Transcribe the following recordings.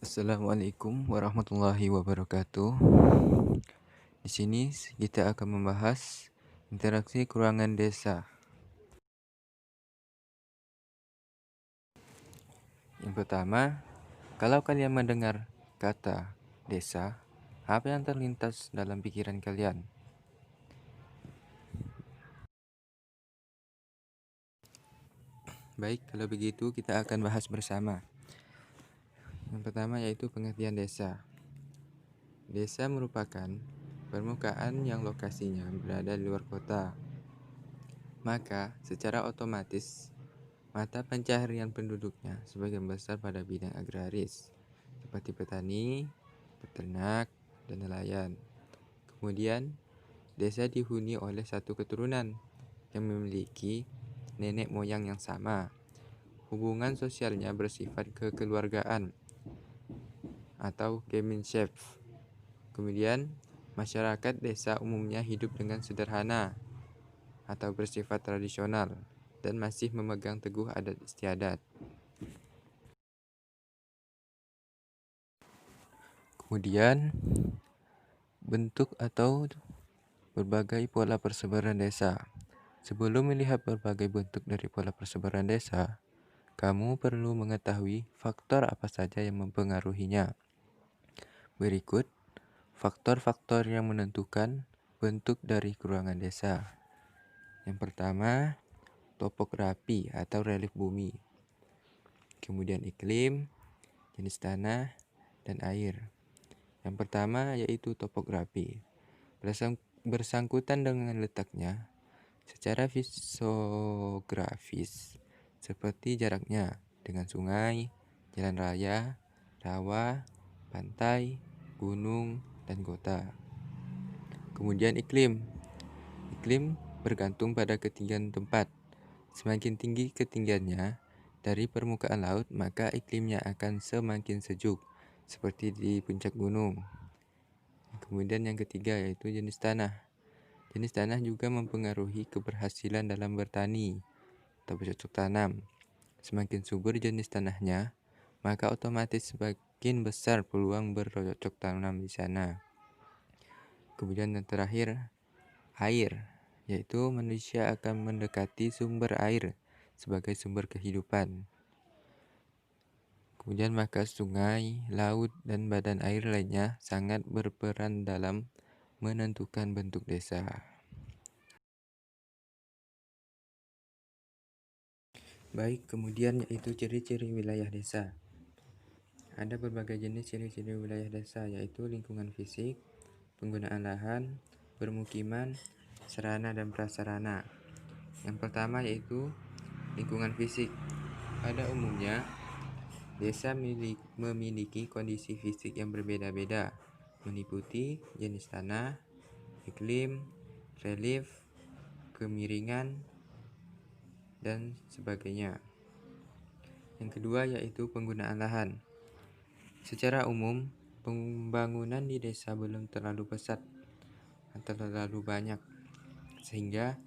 Assalamualaikum warahmatullahi wabarakatuh. Di sini kita akan membahas interaksi keuangan desa. Yang pertama, kalau kalian mendengar kata desa, apa yang terlintas dalam pikiran kalian? Baik, kalau begitu kita akan bahas bersama. Yang pertama yaitu pengertian desa. Desa merupakan permukaan yang lokasinya berada di luar kota. Maka, secara otomatis, mata pencaharian penduduknya sebagian besar pada bidang agraris, seperti petani, peternak, dan nelayan. Kemudian, desa dihuni oleh satu keturunan yang memiliki nenek moyang yang sama. Hubungan sosialnya bersifat kekeluargaan atau kinship. Kemudian, masyarakat desa umumnya hidup dengan sederhana atau bersifat tradisional dan masih memegang teguh adat istiadat. Kemudian, bentuk atau berbagai pola persebaran desa. Sebelum melihat berbagai bentuk dari pola persebaran desa, kamu perlu mengetahui faktor apa saja yang mempengaruhinya. Berikut faktor-faktor yang menentukan bentuk dari keuangan desa. Yang pertama, topografi atau relief bumi. Kemudian iklim, jenis tanah, dan air. Yang pertama yaitu topografi. Bersangkutan dengan letaknya, secara fisiografis, seperti jaraknya dengan sungai, jalan raya, rawa, pantai, gunung, dan kota. Kemudian iklim. Iklim bergantung pada ketinggian tempat. Semakin tinggi ketinggiannya dari permukaan laut, maka iklimnya akan semakin sejuk, seperti di puncak gunung. Kemudian yang ketiga yaitu jenis tanah. Jenis tanah juga mempengaruhi keberhasilan dalam bertani atau bercocok tanam. Semakin subur jenis tanahnya, maka otomatis semakin besar peluang bercocok tanam di sana. Kemudian yang terakhir, air, yaitu manusia akan mendekati sumber air sebagai sumber kehidupan. Kemudian maka sungai, laut, dan badan air lainnya sangat berperan dalam menentukan bentuk desa. Baik, kemudian yaitu ciri-ciri wilayah desa. Ada berbagai jenis ciri-ciri wilayah desa, yaitu lingkungan fisik, penggunaan lahan, permukiman, sarana dan prasarana. Yang pertama yaitu lingkungan fisik. Pada umumnya, desa memiliki kondisi fisik yang berbeda-beda, meliputi jenis tanah, iklim, relief, kemiringan, dan sebagainya. Yang kedua yaitu penggunaan lahan. Secara umum, pembangunan di desa belum terlalu pesat atau terlalu banyak, sehingga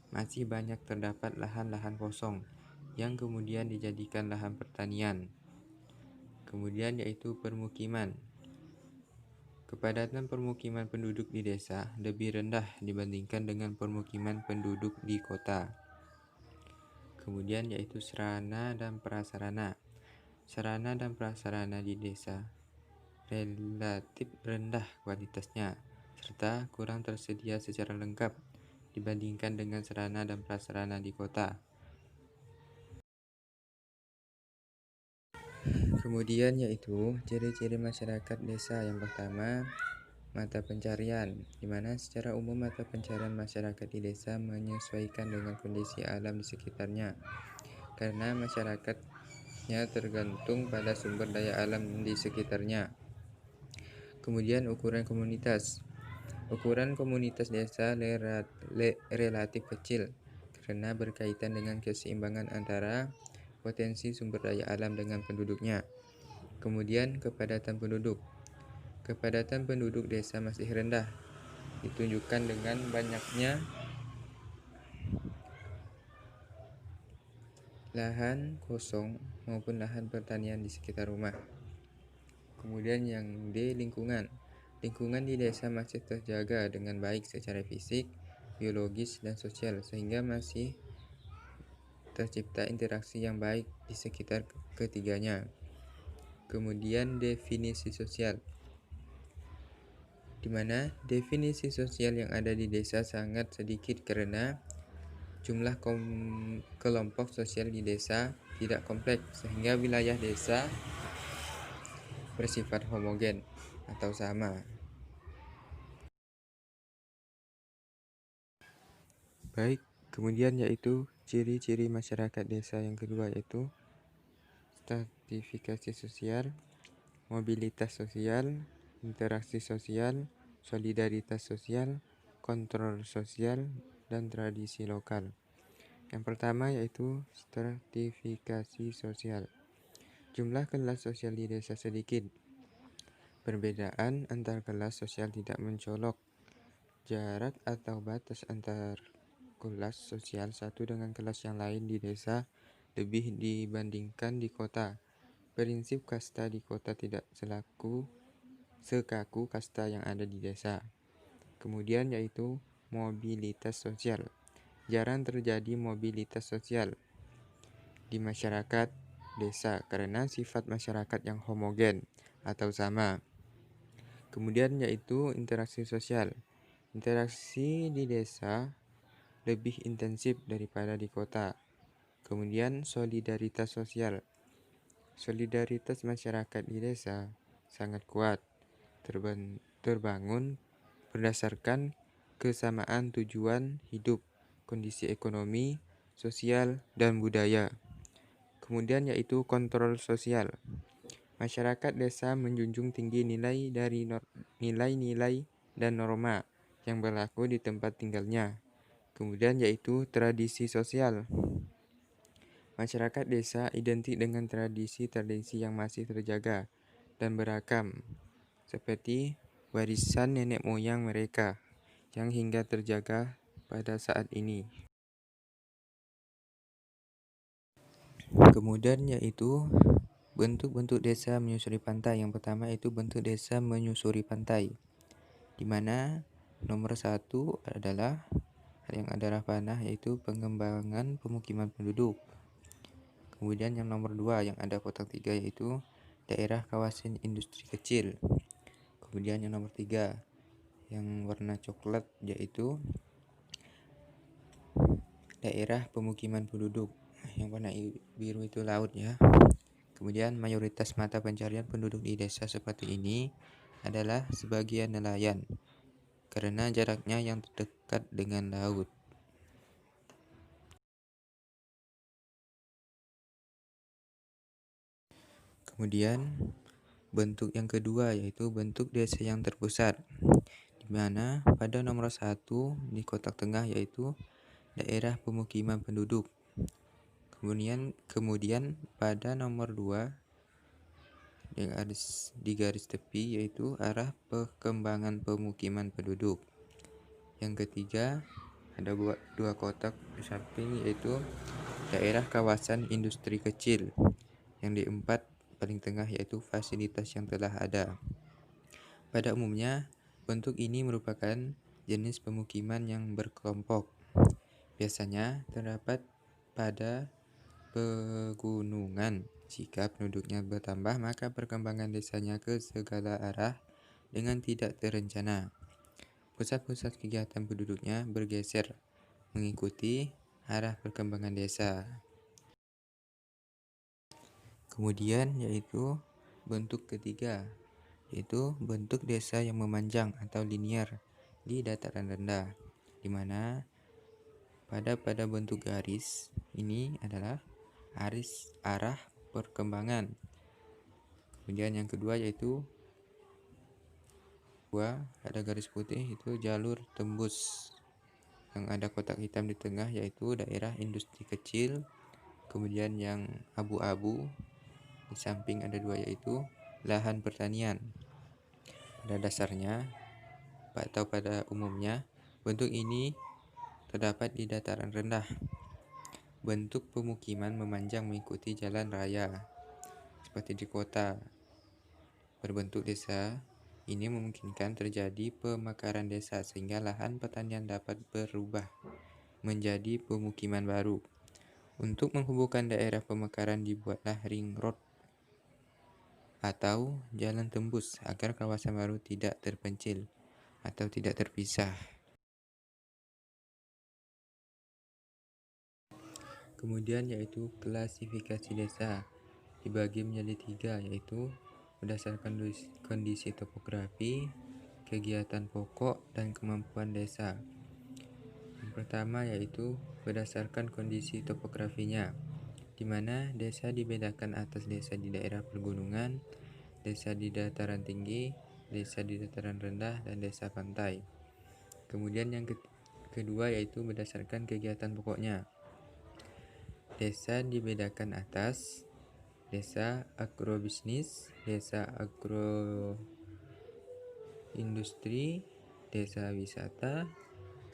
masih banyak terdapat lahan-lahan kosong yang kemudian dijadikan lahan pertanian. Kemudian yaitu permukiman. Kepadatan permukiman penduduk di desa lebih rendah dibandingkan dengan permukiman penduduk di kota. Kemudian yaitu sarana dan prasarana. Sarana dan prasarana di desa relatif rendah kualitasnya, serta kurang tersedia secara lengkap dibandingkan dengan sarana dan prasarana di kota. Kemudian yaitu ciri-ciri masyarakat desa. Yang pertama, mata pencarian, di mana secara umum mata pencarian masyarakat di desa menyesuaikan dengan kondisi alam di sekitarnya, karena masyarakatnya tergantung pada sumber daya alam di sekitarnya. Kemudian ukuran komunitas. Ukuran komunitas desa relatif kecil karena berkaitan dengan keseimbangan antara potensi sumber daya alam dengan penduduknya. Kemudian kepadatan penduduk. Kepadatan penduduk desa masih rendah, ditunjukkan dengan banyaknya lahan kosong maupun lahan pertanian di sekitar rumah. Kemudian yang D, lingkungan. Lingkungan di desa masih terjaga dengan baik secara fisik, biologis, dan sosial, sehingga masih tercipta interaksi yang baik di sekitar ketiganya. Kemudian definisi sosial, di mana definisi sosial yang ada di desa sangat sedikit karena jumlah kelompok sosial di desa tidak kompleks, sehingga wilayah desa bersifat homogen atau sama. Baik, kemudian yaitu ciri-ciri masyarakat desa yang kedua yaitu stratifikasi sosial, mobilitas sosial, interaksi sosial, solidaritas sosial, kontrol sosial, dan tradisi lokal. Yang pertama yaitu stratifikasi sosial. Jumlah kelas sosial di desa sedikit. Perbedaan antar kelas sosial tidak mencolok. Jarak atau batas antar kelas sosial satu dengan kelas yang lain di desa lebih dibandingkan di kota. Prinsip kasta di kota tidak sekaku kasta yang ada di desa. Kemudian yaitu mobilitas sosial. Jarang terjadi mobilitas sosial di masyarakat desa karena sifat masyarakat yang homogen atau sama. Kemudian yaitu interaksi sosial. Interaksi di desa lebih intensif daripada di kota. Kemudian solidaritas sosial. Solidaritas masyarakat di desa sangat kuat, terbangun berdasarkan kesamaan tujuan hidup, kondisi ekonomi, sosial, dan budaya. Kemudian yaitu kontrol sosial. Masyarakat desa menjunjung tinggi nilai-nilai dan norma yang berlaku di tempat tinggalnya. Kemudian yaitu tradisi sosial. Masyarakat desa identik dengan tradisi-tradisi yang masih terjaga dan beragam, seperti warisan nenek moyang mereka yang hingga terjaga pada saat ini. Kemudian yaitu bentuk-bentuk desa menyusuri pantai. Yang pertama itu bentuk desa menyusuri pantai, di mana nomor 1 adalah yang ada arah panah yaitu pengembangan pemukiman penduduk. Kemudian yang nomor 2 yang ada kotak 3 yaitu daerah kawasan industri kecil. Kemudian yang nomor 3 yang warna coklat yaitu daerah pemukiman penduduk. Yang warna biru itu laut ya. Kemudian mayoritas mata pencarian penduduk di desa seperti ini adalah sebagian nelayan karena jaraknya yang dekat dengan laut. Kemudian bentuk yang kedua yaitu bentuk desa yang terpusat, di mana pada nomor 1 di kotak tengah yaitu daerah pemukiman penduduk. Kemudian pada nomor 2 di garis tepi yaitu arah perkembangan pemukiman penduduk. Yang ketiga ada 2 kotak di samping yaitu daerah kawasan industri kecil. Yang di 4 paling tengah yaitu fasilitas yang telah ada. Pada umumnya, bentuk ini merupakan jenis pemukiman yang berkelompok. Biasanya terdapat pada pegunungan. Jika penduduknya bertambah, maka perkembangan desanya ke segala arah dengan tidak terencana. Pusat-pusat kegiatan penduduknya bergeser mengikuti arah perkembangan desa. Kemudian yaitu bentuk ketiga, yaitu bentuk desa yang memanjang atau linear di dataran rendah, di mana pada bentuk garis ini adalah arah perkembangan. Kemudian yang kedua yaitu ada garis putih itu jalur tembus. Yang ada kotak hitam di tengah yaitu daerah industri kecil. Kemudian yang abu-abu di samping ada 2 yaitu lahan pertanian. Pada dasarnya atau pada umumnya bentuk ini terdapat di dataran rendah. Bentuk pemukiman memanjang mengikuti jalan raya seperti di kota. berbentuk desa ini memungkinkan terjadi pemekaran desa sehingga lahan pertanian dapat berubah menjadi pemukiman baru. Untuk menghubungkan daerah pemekaran dibuatlah ring road atau jalan tembus agar kawasan baru tidak terpencil atau tidak terpisah. Kemudian yaitu klasifikasi desa dibagi menjadi 3, yaitu berdasarkan kondisi topografi, kegiatan pokok, dan kemampuan desa. Yang pertama yaitu berdasarkan kondisi topografinya, di mana desa dibedakan atas desa di daerah pergunungan, desa di dataran tinggi, desa di dataran rendah, dan desa pantai. Kemudian yang kedua yaitu berdasarkan kegiatan pokoknya. Desa dibedakan atas desa agrobisnis, desa agroindustri, desa wisata,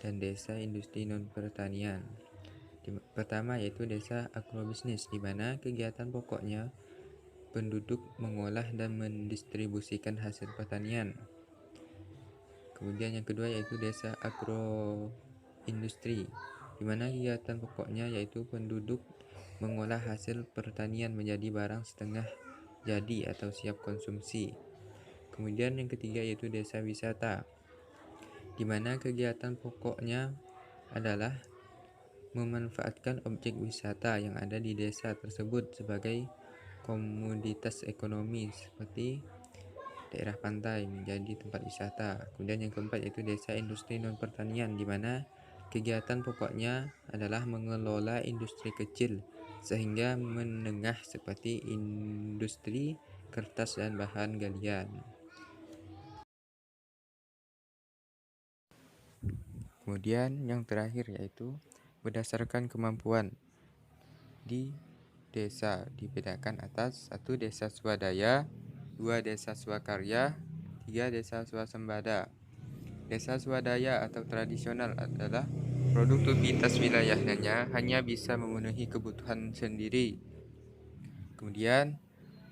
dan desa industri non-pertanian. Pertama yaitu desa agrobisnis, di mana kegiatan pokoknya penduduk mengolah dan mendistribusikan hasil pertanian. Kemudian yang kedua yaitu desa agroindustri, di mana kegiatan pokoknya yaitu penduduk mengolah hasil pertanian menjadi barang setengah jadi atau siap konsumsi. Kemudian yang ketiga yaitu desa wisata, di mana kegiatan pokoknya adalah memanfaatkan objek wisata yang ada di desa tersebut sebagai komoditas ekonomi seperti daerah pantai menjadi tempat wisata. Kemudian yang keempat yaitu desa industri non pertanian, di mana kegiatan pokoknya adalah mengelola industri kecil sehingga menengah seperti industri kertas dan bahan galian. Kemudian yang terakhir yaitu berdasarkan kemampuan. Di desa dibedakan atas 1 desa swadaya, 2 desa swakarya, 3 desa swasembada. Desa swadaya atau tradisional adalah produktivitas wilayahnya hanya bisa memenuhi kebutuhan sendiri. Kemudian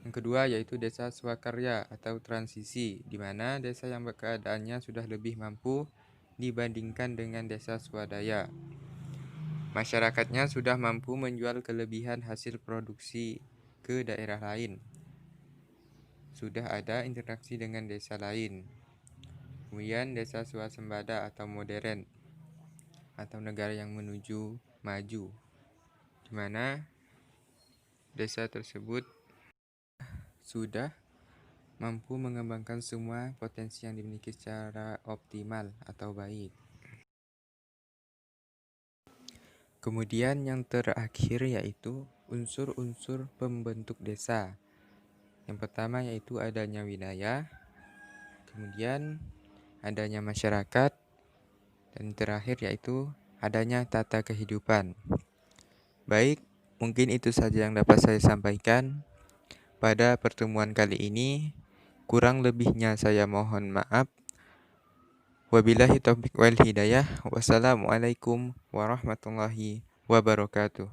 yang kedua yaitu desa swakarya atau transisi, di mana desa yang keadaannya sudah lebih mampu dibandingkan dengan desa swadaya. Masyarakatnya sudah mampu menjual kelebihan hasil produksi ke daerah lain. Sudah ada interaksi dengan desa lain. Kemudian desa swasembada atau modern atau negara yang menuju maju, di mana desa tersebut sudah mampu mengembangkan semua potensi yang dimiliki secara optimal atau baik. Kemudian yang terakhir yaitu unsur-unsur pembentuk desa. Yang pertama yaitu adanya wilayah, kemudian adanya masyarakat, dan terakhir yaitu adanya tata kehidupan. Baik, mungkin itu saja yang dapat saya sampaikan pada pertemuan kali ini. Kurang lebihnya saya mohon maaf. Wabillahi taufiq wal hidayah. Wassalamualaikum warahmatullahi wabarakatuh.